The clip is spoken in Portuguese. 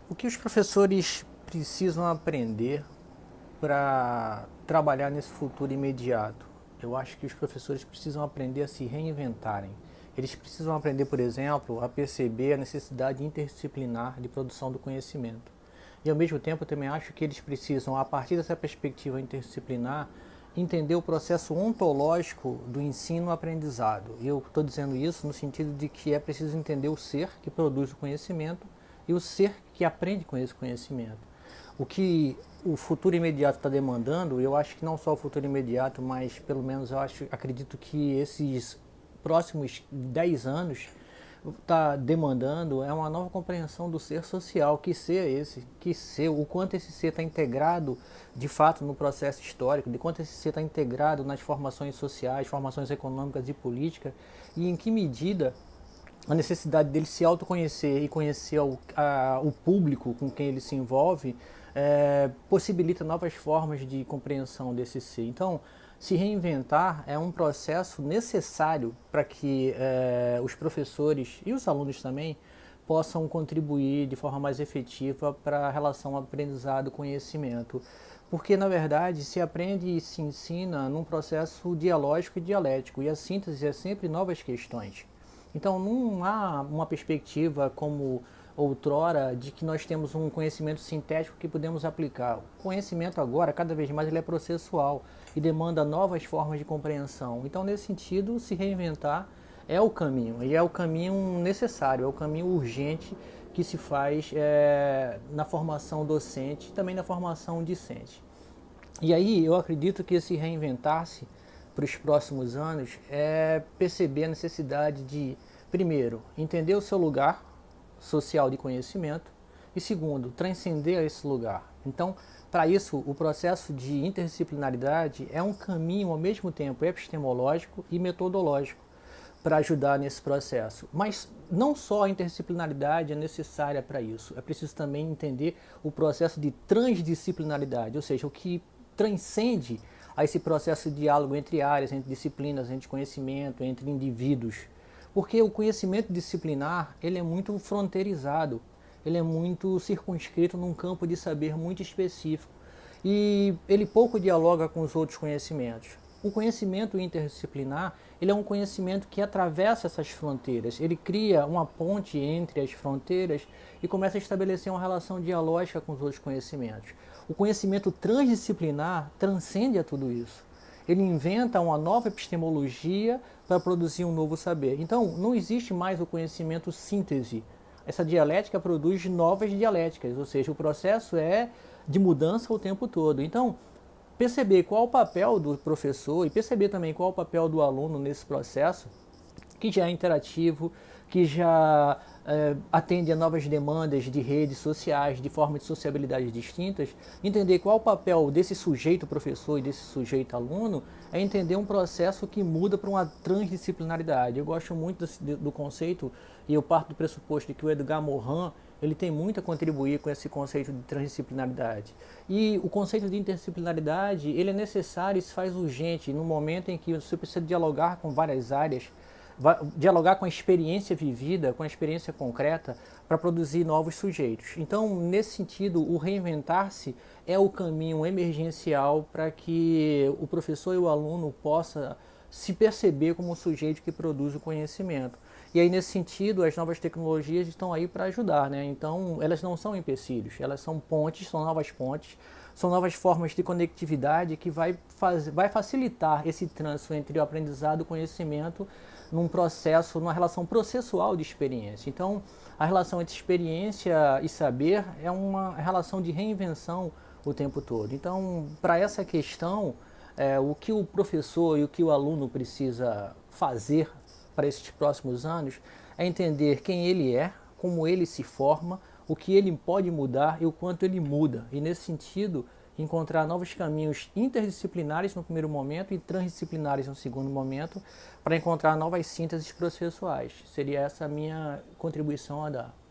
O que os professores precisam aprender para trabalhar nesse futuro imediato? Eu acho que os professores precisam aprender a se reinventarem. Eles precisam aprender, por exemplo, a perceber a necessidade interdisciplinar de produção do conhecimento. E ao mesmo tempo eu também acho que eles precisam, a partir dessa perspectiva interdisciplinar, entender o processo ontológico do ensino-aprendizado. E eu estou dizendo isso no sentido de que é preciso entender o ser que produz o conhecimento e o ser que aprende com esse conhecimento. O que o futuro imediato está demandando, eu acho que não só o futuro imediato, mas pelo menos acredito que esses próximos 10 anos está demandando é uma nova compreensão do ser social. Que ser é esse? Que ser, o quanto esse ser está integrado de fato no processo histórico, de quanto esse ser está integrado nas formações sociais, formações econômicas e políticas, e em que medida a necessidade dele se autoconhecer e conhecer o público com quem ele se envolve possibilita novas formas de compreensão desse ser. Então, se reinventar é um processo necessário para que os professores e os alunos também possam contribuir de forma mais efetiva para a relação aprendizado-conhecimento. Porque, na verdade, se aprende e se ensina num processo dialógico e dialético, e a síntese é sempre novas questões. Então não há uma perspectiva como outrora de que nós temos um conhecimento sintético que podemos aplicar. O conhecimento agora, cada vez mais, ele é processual e demanda novas formas de compreensão. Então, nesse sentido, se reinventar é o caminho, e é o caminho necessário, é o caminho urgente que se faz na formação docente e também na formação discente. E aí eu acredito que esse reinventar-se para os próximos anos é perceber a necessidade de, primeiro, entender o seu lugar social de conhecimento e, segundo, transcender esse lugar. Então, para isso, o processo de interdisciplinaridade é um caminho ao mesmo tempo epistemológico e metodológico para ajudar nesse processo. Mas não só a interdisciplinaridade é necessária para isso, é preciso também entender o processo de transdisciplinaridade, ou seja, o que transcende a esse processo de diálogo entre áreas, entre disciplinas, entre conhecimento, entre indivíduos. Porque o conhecimento disciplinar, ele é muito fronteirizado, ele é muito circunscrito num campo de saber muito específico e ele pouco dialoga com os outros conhecimentos. O conhecimento interdisciplinar, ele é um conhecimento que atravessa essas fronteiras, ele cria uma ponte entre as fronteiras e começa a estabelecer uma relação dialógica com os outros conhecimentos. O conhecimento transdisciplinar transcende a tudo isso. Ele inventa uma nova epistemologia para produzir um novo saber. Então, não existe mais o conhecimento síntese. Essa dialética produz novas dialéticas, ou seja, o processo é de mudança o tempo todo. Então, perceber qual o papel do professor e perceber também qual o papel do aluno nesse processo, que já é interativo, que já atende a novas demandas de redes sociais, de formas de sociabilidade distintas, entender qual o papel desse sujeito professor e desse sujeito aluno é entender um processo que muda para uma transdisciplinaridade. Eu gosto muito do conceito e eu parto do pressuposto de que o Edgar Morin ele tem muito a contribuir com esse conceito de transdisciplinaridade. E o conceito de interdisciplinaridade ele é necessário e se faz urgente no momento em que você precisa dialogar com várias áreas, dialogar com a experiência vivida, com a experiência concreta, para produzir novos sujeitos. Então, nesse sentido, o reinventar-se é o caminho emergencial para que o professor e o aluno possa se perceber como um sujeito que produz o conhecimento. E aí, nesse sentido, as novas tecnologias estão aí para ajudar, né? Então, elas não são empecilhos, elas são pontes, são novas formas de conectividade que vai facilitar esse trânsito entre o aprendizado e o conhecimento num processo, numa relação processual de experiência. Então, a relação entre experiência e saber é uma relação de reinvenção o tempo todo. Então, para essa questão, o que o professor e o que o aluno precisa fazer para esses próximos anos é entender quem ele é, como ele se forma, o que ele pode mudar e o quanto ele muda. E nesse sentido, encontrar novos caminhos interdisciplinares no primeiro momento e transdisciplinares no segundo momento para encontrar novas sínteses processuais. Seria essa a minha contribuição a dar.